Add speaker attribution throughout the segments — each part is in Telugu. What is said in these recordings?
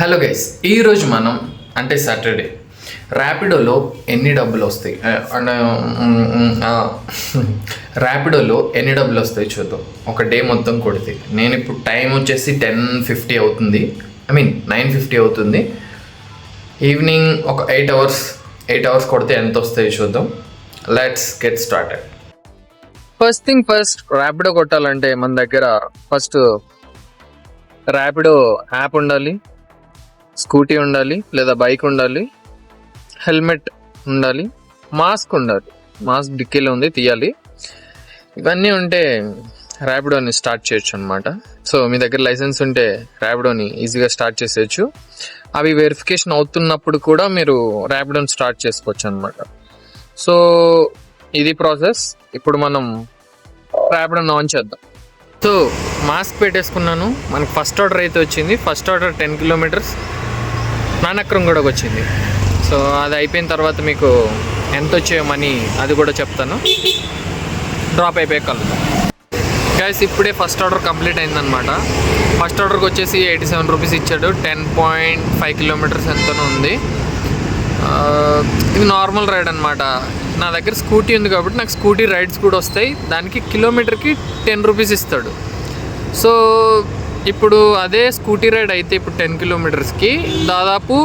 Speaker 1: హలో గైస్, ఈరోజు మనం అంటే సాటర్డే ర్యాపిడోలో ఎన్ని డబ్బులు వస్తాయి ర్యాపిడోలో ఎన్ని డబ్బులు వస్తాయి చూద్దాం. ఒక డే మొత్తం కొడితే నేను ఇప్పుడు టైం వచ్చేసి 10:50 అవుతుంది, 9:50 అవుతుంది. ఈవినింగ్ ఒక 8 అవర్స్ కొడితే ఎంత వస్తాయి చూద్దాం. Let's get started.
Speaker 2: First thing first, Rapido కొట్టాలంటే మన దగ్గర ఫస్ట్ ర్యాపిడో యాప్ ఉండాలి, స్కూటీ ఉండాలి లేదా బైక్ ఉండాలి, హెల్మెట్ ఉండాలి, మాస్క్ ఉండాలి. మాస్క్ డిక్కీలో ఉంది, తీయాలి. ఇవన్నీ ఉంటే ర్యాపిడోని స్టార్ట్ చేయొచ్చు అనమాట. సో మీ దగ్గర లైసెన్స్ ఉంటే ర్యాపిడోని ఈజీగా స్టార్ట్ చేసేయచ్చు. అవి వెరిఫికేషన్ అవుతున్నప్పుడు కూడా మీరు ర్యాపిడోని స్టార్ట్ చేసుకోవచ్చు అనమాట. సో ఇది ప్రాసెస్. ఇప్పుడు మనం ర్యాపిడోని ఆన్ చేద్దాం. సో మాస్క్ పెట్టేసుకున్నాను. మనకి ఫస్ట్ ఆర్డర్ అయితే వచ్చింది. ఫస్ట్ ఆర్డర్ 10 కిలోమీటర్స్ నానక్రం కూడా వచ్చింది. సో అది అయిపోయిన తర్వాత మీకు ఎంత వచ్చే మనీ అది కూడా చెప్తాను. డ్రాప్ అయిపోయే కలుద్దాం. గైస్, ఇప్పుడే ఫస్ట్ ఆర్డర్ కంప్లీట్ అయిందనమాట. ఫస్ట్ ఆర్డర్కి వచ్చేసి 87 రూపీస్ ఇచ్చాడు. 10.5 కిలోమీటర్స్ ఎంతనో ఉంది. ఇది నార్మల్ రైడ్ అనమాట. నా దగ్గర స్కూటీ ఉంది కాబట్టి నాకు స్కూటీ రైడ్స్ కూడా వస్తాయి. దానికి కిలోమీటర్కి 10 రూపీస్ ఇస్తాడు. సో ఇప్పుడు అదే స్కూటీ రైడ్ అయితే ఇప్పుడు 10 కిలోమీటర్స్కి దాదాపు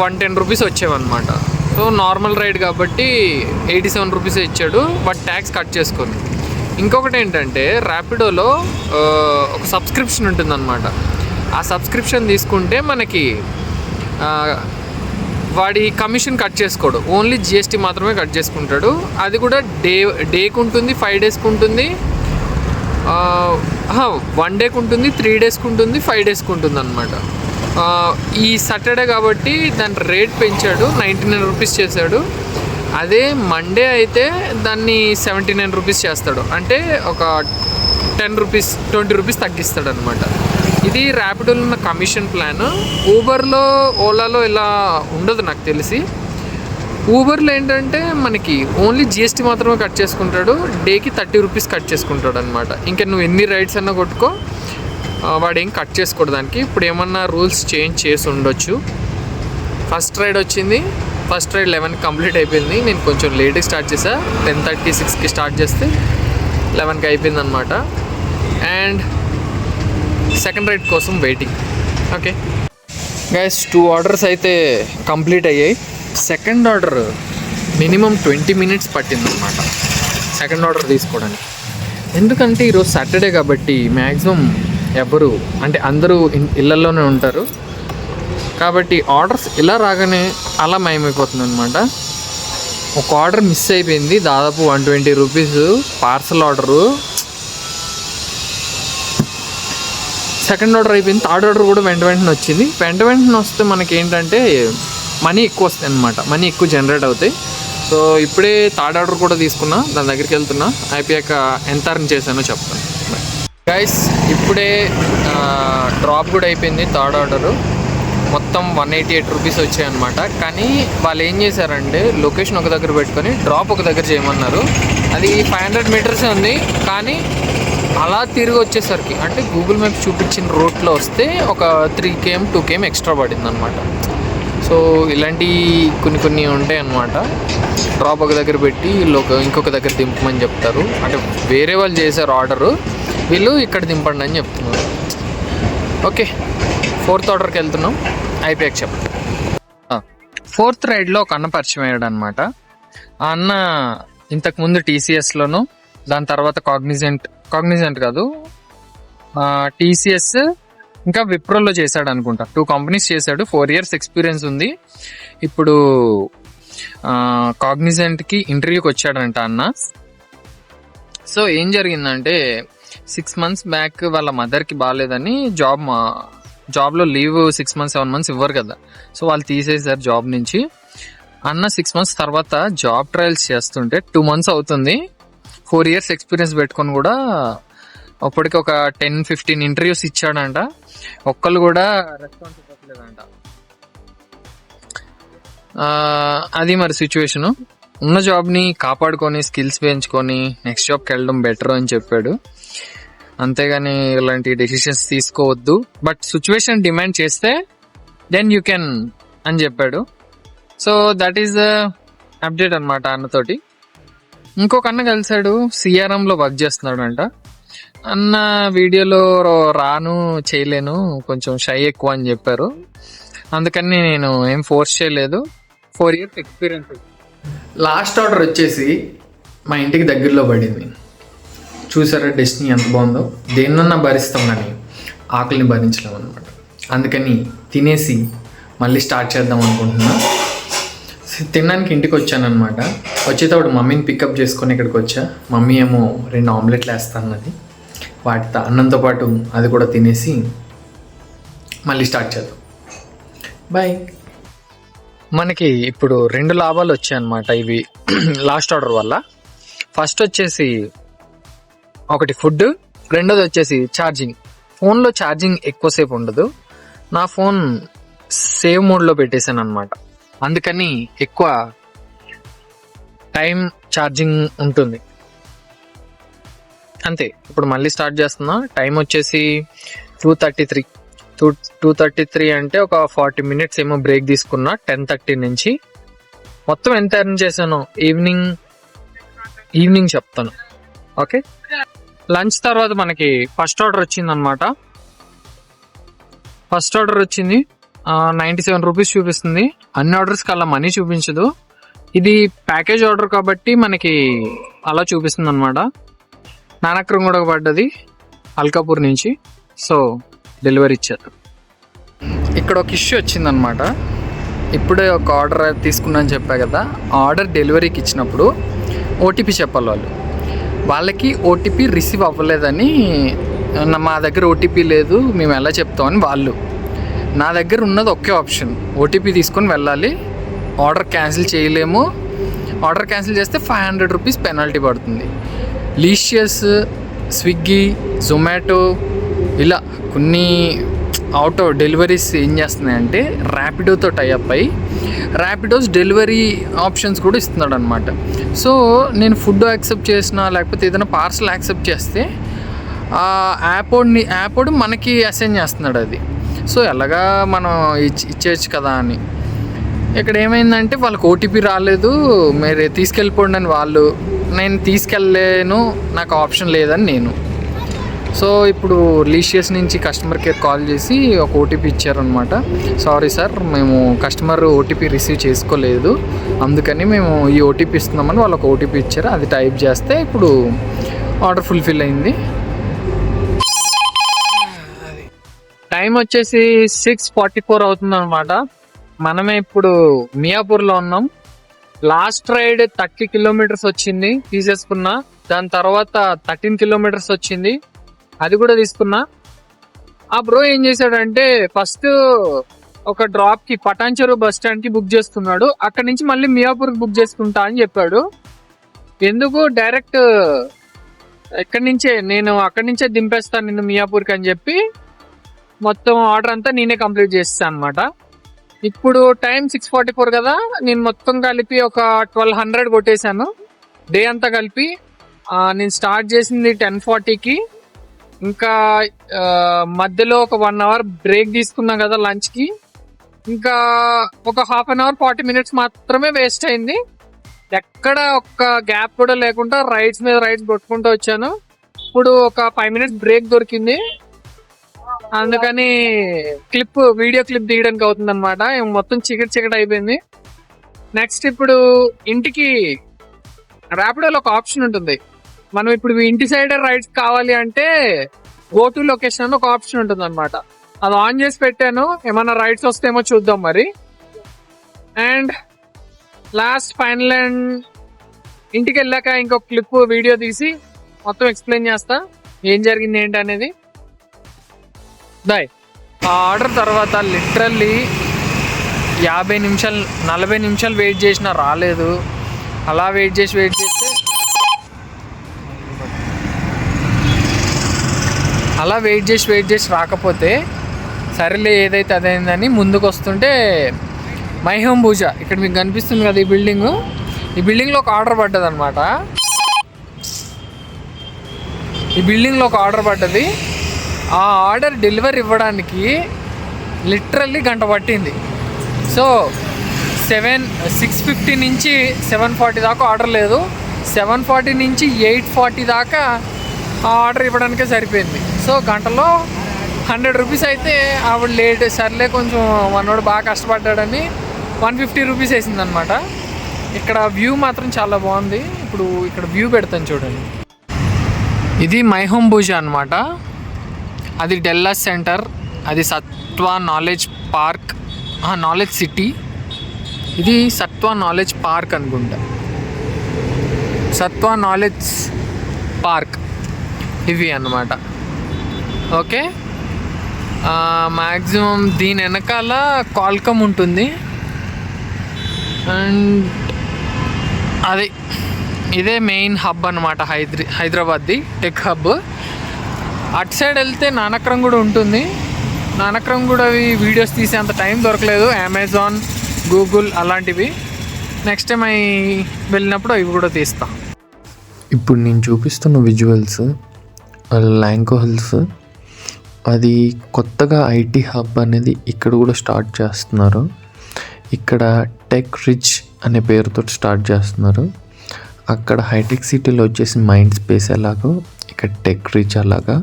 Speaker 2: 110 రూపీస్ వచ్చేవన్నమాట. సో నార్మల్ రైడ్ కాబట్టి 87 రూపీస్ ఇచ్చాడు, బట్ ట్యాక్స్ కట్ చేసుకొని. ఇంకొకటి ఏంటంటే ర్యాపిడోలో ఒక సబ్స్క్రిప్షన్ ఉంటుందన్నమాట. ఆ సబ్స్క్రిప్షన్ తీసుకుంటే మనకి వాడి కమిషన్ కట్ చేసుకోడు, ఓన్లీ జిఎస్టీ మాత్రమే కట్ చేసుకుంటాడు. అది కూడా డేకి ఉంటుంది, 5 డేస్కి ఉంటుంది, 1 డేకి ఉంటుంది, 3 డేస్కి ఉంటుంది, 5 డేస్కి ఉంటుంది అనమాట. ఈ సాటర్డే కాబట్టి దాని రేట్ పెంచాడు, 99 రూపీస్ చేశాడు. అదే మండే అయితే దాన్ని 79 రూపీస్ చేస్తాడు. అంటే ఒక 10 రూపీస్ 20 రూపీస్ తగ్గిస్తాడు అనమాట. ఇది ర్యాపిడోలో ఉన్న కమిషన్ ప్లాన్. ఊబర్లో, ఓలాలో ఇలా ఉండదు నాకు తెలిసి. ఊబర్లో ఏంటంటే మనకి ఓన్లీ జిఎస్టీ మాత్రమే కట్ చేసుకుంటాడు, డేకి 30 రూపీస్ కట్ చేసుకుంటాడు అనమాట. ఇంకా నువ్వు ఎన్ని రైడ్స్ అన్నా కొట్టుకో, వాడేం కట్ చేసుకోడు దానికి. ఇప్పుడు ఏమన్నా రూల్స్ చేంజ్ చేసి ఉండొచ్చు. ఫస్ట్ రైడ్ వచ్చింది. ఫస్ట్ రైడ్ 11కి కంప్లీట్ అయిపోయింది. నేను కొంచెం లేట్గా స్టార్ట్ చేసా. 10:36కి స్టార్ట్ చేస్తే 11కి అయిపోయింది అనమాట. అండ్ సెకండ్ రైడ్ కోసం వెయిటింగ్. ఓకే గైస్, 2 ఆర్డర్స్ అయితే కంప్లీట్ అయ్యాయి. సెకండ్ ఆర్డర్ మినిమం 20 మినిట్స్ పట్టిందనమాట సెకండ్ ఆర్డర్ తీసుకోవడానికి. ఎందుకంటే ఈరోజు సాటర్డే కాబట్టి మ్యాక్సిమం ఎవరు అంటే అందరూ ఇళ్ళల్లోనే ఉంటారు కాబట్టి ఆర్డర్స్ ఇలా రాగానే అలా మయమైపోతుంది అనమాట. ఒక ఆర్డర్ మిస్ అయిపోయింది, దాదాపు 120 rupees parcel order. Second order అయిపోయింది. థర్డ్ ఆర్డర్ కూడా వెంటనే వచ్చింది. వెంటనే వస్తే మనకి ఏంటంటే మనీ ఎక్కువ వస్తాయి అనమాట, మనీ ఎక్కువ జనరేట్ అవుతాయి. సో ఇప్పుడే థర్డ్ ఆర్డర్ కూడా తీసుకున్నా, దాని దగ్గరికి వెళ్తున్నా. అయిపోయాక ఎంత అర్న్ చేశానో చెప్తాను. గైస్, ఇప్పుడే డ్రాప్ కూడా అయిపోయింది. థర్డ్ ఆర్డరు మొత్తం 188 రూపీస్ వచ్చాయి అనమాట. కానీ వాళ్ళు ఏం చేశారంటే లొకేషన్ ఒక దగ్గర పెట్టుకొని డ్రాప్ ఒక దగ్గర చేయమన్నారు. అది 500 మీటర్సే ఉంది. కానీ అలా తిరిగి వచ్చేసరికి అంటే గూగుల్ మ్యాప్ చూపించిన రూట్లో వస్తే ఒక 3 km 2 km ఎక్స్ట్రా పడింది అనమాట. సో ఇలాంటి కొన్ని ఉంటాయి అన్నమాట. డ్రాప్ ఒక దగ్గర పెట్టి ఇంకొక దగ్గర దింపమని చెప్తారు. అంటే వేరే వాళ్ళు చేశారు ఆర్డరు, వీళ్ళు ఇక్కడ దింపండి అని చెప్తున్నారు. ఓకే, 4th ఆర్డర్కి వెళ్తున్నాం. అయిపోయాక చెప్తాం. 4th రైడ్లో ఒక అన్న పరిచయం అయ్యాడు అనమాట. ఆ అన్న ఇంతకుముందు TCSలోను, దాని తర్వాత కాగ్నిజెంట్ కాదు, TCS ఇంకా విప్రోలో చేశాడు అనుకుంటా. 2 కంపెనీస్ చేశాడు. 4 years ఎక్స్పీరియన్స్ ఉంది. ఇప్పుడు కాగ్నిజెంట్కి ఇంటర్వ్యూకి వచ్చాడంట అన్న. సో ఏం జరిగిందంటే 6 months బ్యాక్ వాళ్ళ మదర్కి బాగాలేదని జాబ్లో లీవ్ 6 months 7 months ఇవ్వరు కదా. సో వాళ్ళు తీసేశారు జాబ్ నుంచి. అన్న 6 months తర్వాత జాబ్ ట్రయల్స్ చేస్తుంటే 2 months అవుతుంది. 4 years ఎక్స్పీరియన్స్ పెట్టుకొని కూడా అప్పటికి ఒక 10-15 ఇంటర్వ్యూస్ ఇచ్చాడంట. ఒక్కళ్ళు కూడా రెస్పాన్స్ ఇవ్వట్లేదంట. అది మరి సిచ్యువేషను. ఉన్న జాబ్ని కాపాడుకొని స్కిల్స్ పెంచుకొని నెక్స్ట్ జాబ్కి వెళ్ళడం బెటర్ అని చెప్పాడు. అంతేగాని ఇలాంటి డెసిషన్స్ తీసుకోవద్దు. బట్ సిచ్యువేషన్ డిమాండ్ చేస్తే దెన్ యూ కెన్ అని చెప్పాడు. So that is the update అనమాట అన్నతోటి. ఇంకొక అన్న కలిసాడు, సిఆర్ఎంలో వర్క్ చేస్తున్నాడంట. అన్న వీడియోలో రాను, చేయలేను, కొంచెం షై ఎక్కువ అని చెప్పారు. అందుకని నేను ఏం ఫోర్స్ చేయలేదు. 4 years ఎక్స్పీరియన్స్.
Speaker 1: లాస్ట్ ఆర్డర్ వచ్చేసి మా ఇంటికి దగ్గరలో పడింది. చూసారా డెస్టినీ ఎంత బాగుందో. దేన్నన్నా భరిస్తాం కానీ ఆకలిని భరించలేము అనమాట. అందుకని తినేసి మళ్ళీ స్టార్ట్ చేద్దాం అనుకుంటున్నా. తినడానికి ఇంటికి వచ్చానమాట. వచ్చేటప్పుడు మమ్మీని పికప్ చేసుకొని ఇక్కడికి వచ్చా. మమ్మీ ఏమో 2 ఆమ్లెట్లు వేస్తాన్నది. వాటితో అన్నంతో పాటు అది కూడా తినేసి మళ్ళీ స్టార్ట్ చేద్దాం. బాయ్. మనకి ఇప్పుడు 2 లాభాలు వచ్చాయన్నమాట ఇవి లాస్ట్ ఆర్డర్ వల్ల. ఫస్ట్ వచ్చేసి ఒకటి ఫుడ్, రెండోది వచ్చేసి ఛార్జింగ్. ఫోన్లో ఛార్జింగ్ ఎక్కువసేపు ఉండదు. నా ఫోన్ సేవ్ మోడ్లో పెట్టేశాను అనమాట. అందుకని ఎక్కువ టైం ఛార్జింగ్ ఉంటుంది. అంతే. ఇప్పుడు మళ్ళీ స్టార్ట్ చేస్తున్నా. టైం వచ్చేసి 2:33 అంటే ఒక 40 minutes ఏమో బ్రేక్ తీసుకున్నా 10:30 నుంచి. మొత్తం ఎంత ఎర్న్ చేశాను ఈవినింగ్ చెప్తాను. ఓకే. లంచ్ తర్వాత మనకి ఫస్ట్ ఆర్డర్ వచ్చింది అనమాట. ఫస్ట్ ఆర్డర్ వచ్చింది 97 రూపీస్ చూపిస్తుంది. అన్ని ఆర్డర్స్కి అలా మనీ చూపించదు. ఇది ప్యాకేజ్ ఆర్డర్ కాబట్టి మనకి అలా చూపిస్తుంది అనమాట. నానక్రం కూడా పడ్డది అల్కాపూర్ నుంచి. సో డెలివరీ ఇచ్చారు. ఇక్కడ ఒక ఇష్యూ వచ్చిందనమాట. ఇప్పుడే ఒక ఆర్డర్ తీసుకున్నాను చెప్పా కదా. ఆర్డర్ డెలివరీకి ఇచ్చినప్పుడు ఓటీపీ చెప్పాలి. వాళ్ళకి ఓటీపీ రిసీవ్ అవ్వలేదని, మా దగ్గర ఓటీపీ లేదు, మేము ఎలా చెప్తామని వాళ్ళు. నా దగ్గర ఉన్నది ఒకే ఆప్షన్, ఓటీపీ తీసుకొని వెళ్ళాలి. ఆర్డర్ క్యాన్సిల్ చేయలేము. ఆర్డర్ క్యాన్సిల్ చేస్తే 500 రూపీస్ పెనాల్టీ పడుతుంది. లీషియస్, స్విగ్గీ, జొమాటో ఇలా కొన్ని అవుట్ ఆఫ్ డెలివరీస్ ఏం చేస్తున్నాయంటే ర్యాపిడోతో టైఅప్ అయ్యి ర్యాపిడోస్ డెలివరీ ఆప్షన్స్ కూడా ఇస్తున్నాడు అనమాట. సో నేను ఫుడ్ యాక్సెప్ట్ చేసినా లేకపోతే ఏదైనా పార్సల్ యాక్సెప్ట్ చేస్తే ఆ యాప్ మనకి అసైన్ చేస్తున్నాడు అది. సో ఎలాగా మనం ఇచ్చేయచ్చు కదా అని. ఇక్కడ ఏమైందంటే వాళ్ళకి ఓటీపీ రాలేదు, మీరు తీసుకెళ్ళిపోండి అని వాళ్ళు. నేను తీసుకెళ్ళలేను, నాకు ఆప్షన్ లేదని నేను. సో ఇప్పుడు లీషియస్ నుంచి కస్టమర్ కేర్ కాల్ చేసి ఒక ఓటీపీ ఇచ్చారనమాట. సారీ సార్, మేము కస్టమర్ ఓటీపీ రిసీవ్ చేసుకోలేదు, అందుకని మేము ఈ ఓటీపీ ఇస్తున్నామని వాళ్ళు ఒక ఓటీపీ ఇచ్చారు. అది టైప్ చేస్తే ఇప్పుడు ఆర్డర్ ఫుల్ఫిల్ అయింది. టైం వచ్చేసి 6:44 అవుతుంది అనమాట. మనమే ఇప్పుడు మియాపూర్లో ఉన్నాం. లాస్ట్ రైడ్ 30 kilometers వచ్చింది, తీసేసుకున్నా. దాని తర్వాత 13 kilometers వచ్చింది, అది కూడా తీసుకున్నా. ఆ బ్రో ఏం చేశాడంటే ఫస్ట్ ఒక డ్రాప్ కి పటాన్చెరు బస్ స్టాండ్ కి బుక్ చేసుకున్నాడు. అక్కడి నుంచి మళ్ళీ మియాపూర్ కి బుక్ చేసుకుంటా అని చెప్పాడు. ఎందుకు డైరెక్ట్ నేను అక్కడి నుంచే దింపేస్తాను నిన్ను మియాపూర్కి అని చెప్పి మొత్తం ఆర్డర్ అంతా నేనే కంప్లీట్ చేస్తాను అనమాట. ఇప్పుడు టైం 6:44 కదా, నేను మొత్తం కలిపి ఒక 1200 కొట్టేశాను డే అంతా కలిపి. నేను స్టార్ట్ చేసింది 10:40కి. ఇంకా మధ్యలో ఒక 1 hour బ్రేక్ తీసుకున్నాం కదా లంచ్ కి. ఇంకా ఒక 1/2 hour 40 minutes మాత్రమే వేస్ట్ అయింది. ఎక్కడ ఒక్క గ్యాప్ కూడా లేకుండా రైడ్స్ మీద రైడ్స్ కొట్టుకుంటూ వచ్చాను. ఇప్పుడు ఒక 5 minutes బ్రేక్ దొరికింది, అందుకని వీడియో క్లిప్ తీయడానికి అవుతుంది అనమాట. మొత్తం చీకటి అయిపోయింది. నెక్స్ట్ ఇప్పుడు ఇంటికి ర్యాపిడోలో ఒక ఆప్షన్ ఉంటుంది. మనం ఇప్పుడు ఇంటి సైడ్ రైడ్స్ కావాలి అంటే గో టు లొకేషన్ అని ఒక ఆప్షన్ ఉంటుంది అనమాట. అది ఆన్ చేసి పెట్టాను, ఏమైనా రైడ్స్ వస్తేమో చూద్దాం మరి. అండ్ లాస్ట్ ఫైనల్ అండ్ ఇంటికి వెళ్ళాక ఇంకొక క్లిప్ వీడియో తీసి మొత్తం ఎక్స్ప్లెయిన్ చేస్తా ఏం జరిగింది ఏంటి అనేది. బాయ్. ఆ ఆర్డర్ తర్వాత లిటరల్లీ 50 నిమిషాలు 40 నిమిషాలు వెయిట్ చేసినా రాలేదు. అలా వెయిట్ చేస్తే వెయిట్ చేసి రాకపోతే సరేలే ఏదైతే అదైందని ముందుకు వస్తుంటే మై హోమ్ పూజ ఇక్కడ మీకు కనిపిస్తుంది కదా, ఈ బిల్డింగ్లో ఒక ఆర్డర్ పడ్డది అనమాట.
Speaker 2: ఈ బిల్డింగ్లో ఒక ఆర్డర్ పడ్డది. ఆ ఆర్డర్ డెలివరీ ఇవ్వడానికి లిటరల్లీ గంట పట్టింది. సో 6:50 నుంచి 7:40 దాకా ఆర్డర్ లేదు. 7:40 నుంచి 8:40 దాకా ఆ ఆర్డర్ ఇవ్వడానికే సరిపోయింది. సో గంటలో 100 రూపీస్ అయితే ఆవిడ లేట్, సర్లే కొంచెం మనోడు బాగా కష్టపడ్డాడని 150 రూపీస్ వేసిందనమాట. ఇక్కడ వ్యూ మాత్రం చాలా బాగుంది. ఇప్పుడు ఇక్కడ వ్యూ పెడతాను చూడండి. ఇది మై హోమ్ భూజ అనమాట. అది డెల్లాస్ సెంటర్, అది Satva knowledge park, knowledge city. ఇది సత్వా నాలెడ్జ్ పార్క్ అనుకుంటా, సత్వా నాలెడ్జ్ పార్క్ ఇవి అన్నమాట. ఓకే, మ్యాక్సిమం దీని వెనకాల కాల్కమ్ ఉంటుంది. అండ్ అది ఇదే మెయిన్ హబ్ అనమాట, హైదరాబాద్ది టెక్ హబ్. అటు సైడ్ వెళ్తే నానక్రం కూడా ఉంటుంది. నానక్రం కూడా అవి వీడియోస్ తీసేంత టైం దొరకలేదు, అమెజాన్, గూగుల్ అలాంటివి. నెక్స్ట్ టైం అవి వెళ్ళినప్పుడు అవి కూడా తీస్తా.
Speaker 1: ఇప్పుడు నేను చూపిస్తున్న విజువల్స్ ల్యాంకో హిల్స్. అది కొత్తగా ఐటీ హబ్ అనేది ఇక్కడ కూడా స్టార్ట్ చేస్తున్నారు. ఇక్కడ టెక్ రిచ్ అనే పేరుతో స్టార్ట్ చేస్తున్నారు. అక్కడ హైటెక్ సిటీలో వచ్చేసి మైండ్ స్పేస్ ఎలాగో ఇక్కడ టెక్ రిచ్ అలాగా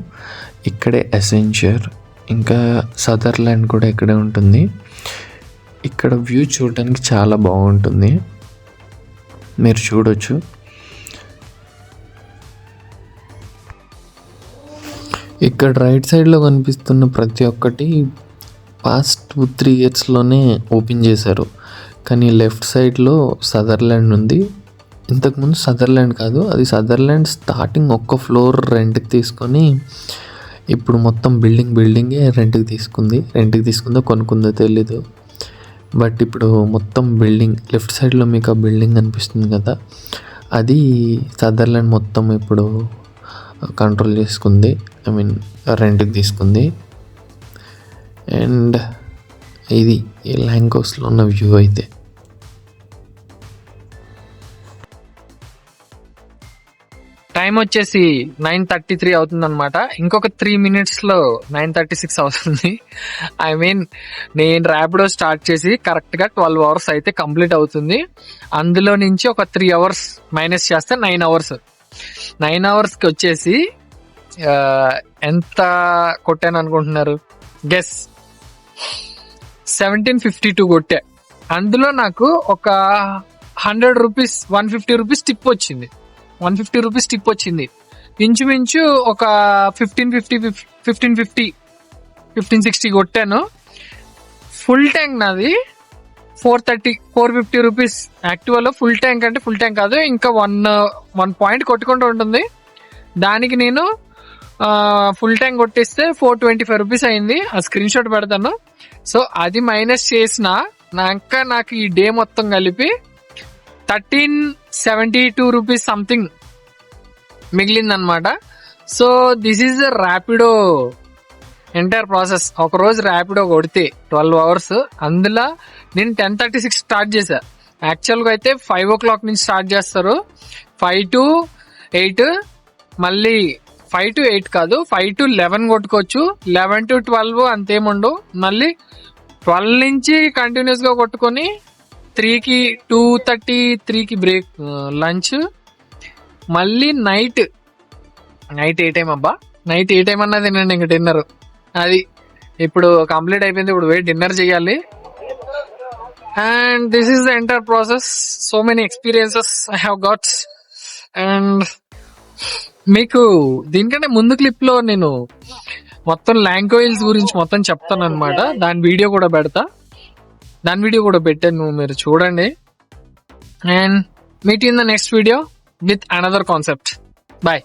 Speaker 1: ఇక్కడే ఎసెన్షియర్, ఇంకా సదర్లాండ్ కూడా ఇక్కడే ఉంటుంది. ఇక్కడ వ్యూ చూడడానికి చాలా బాగుంటుంది, మీరు చూడొచ్చు. ఇక్కడ రైట్ సైడ్లో కనిపిస్తున్న ప్రతి ఒక్కటి పాస్ట్ 2-3 ఇయర్స్లోనే ఓపెన్ చేశారు. కానీ లెఫ్ట్ సైడ్లో సదర్లాండ్ ఉంది. ఇంతకుముందు సదర్లాండ్ కాదు, అది సదర్లాండ్ స్టార్టింగ్ ఒక్క ఫ్లోర్ రెంట్కి తీసుకొని ఇప్పుడు మొత్తం బిల్డింగే రెంట్కి తీసుకుందో కొనుక్కుందో తెలీదు. బట్ ఇప్పుడు మొత్తం బిల్డింగ్, లెఫ్ట్ సైడ్లో మీకు ఆ బిల్డింగ్ అనిపిస్తుంది కదా, అది సదర్లాండ్ మొత్తం ఇప్పుడు కంట్రోల్ చేసుకుంది, రెంట్కి తీసుకుంది. అండ్ ఇది ల్యాంకోస్లో ఉన్న వ్యూ అయితే.
Speaker 2: టైం వచ్చేసి 9:33 అవుతుంది అనమాట. ఇంకొక 3 minutesలో 9:36 అవుతుంది. నేను ర్యాపిడో స్టార్ట్ చేసి కరెక్ట్గా 12 hours అయితే కంప్లీట్ అవుతుంది. అందులో నుంచి ఒక 3 hours మైనస్ చేస్తే 9 hours. 9 hoursకి వచ్చేసి ఎంత కొట్టాను అనుకుంటున్నారు? గెస్. 1752 కొట్టా. అందులో నాకు ఒక 100 రూపీస్ 150 రూపీస్ టిప్ వచ్చింది. 150 రూపీస్ టిప్ వచ్చింది. ఇంచుమించు ఒక 1550 కొట్టాను. ఫుల్ ట్యాంక్ నాది 450 రూపీస్. యాక్టివాలో ఫుల్ ట్యాంక్ అంటే ఫుల్ ట్యాంక్ కాదు, ఇంకా 1 పాయింట్ కొట్టుకుంటూ ఉంటుంది. దానికి నేను ఫుల్ ట్యాంక్ కొట్టిస్తే 425 రూపీస్ అయింది. ఆ స్క్రీన్ షాట్ పెడతాను. సో అది మైనస్ చేసిన నాకు ఈ డే మొత్తం కలిపి 1372 రూపీస్ సంథింగ్ మిగిలిందనమాట. So this is Rapido entire process. ఒకరోజు ర్యాపిడో కొడితే 12 hours. అందులో నేను 10:36 స్టార్ట్ చేశా. యాక్చువల్గా అయితే 5 o'clock నుంచి స్టార్ట్ చేస్తారు. 5 to 8, మళ్ళీ 5 to 8 కాదు, 5 to 11 కొట్టుకోవచ్చు. 11 to 12 అంతేముండవు. మళ్ళీ 12 నుంచి కంటిన్యూస్గా కొట్టుకొని 3కి 2:33కి బ్రేక్, లంచ్. మళ్ళీ నైట్ ఏ టైం అబ్బా, నైట్ ఏ టైం అన్నది నేను ఇంక డిన్నర్. అది ఇప్పుడు కంప్లీట్ అయిపోయింది. ఇప్పుడు పోయి డిన్నర్ చేయాలి. And this is the entire process. So many experiences I have got. And మీకు దీనికంటే ముందు క్లిప్లో నేను మొత్తం ల్యాంకో హిల్స్ గురించి మొత్తం చెప్తాను అనమాట. దాని వీడియో కూడా పెట్టాను, మీరు చూడండి. And meet in the next video with another concept. Bye.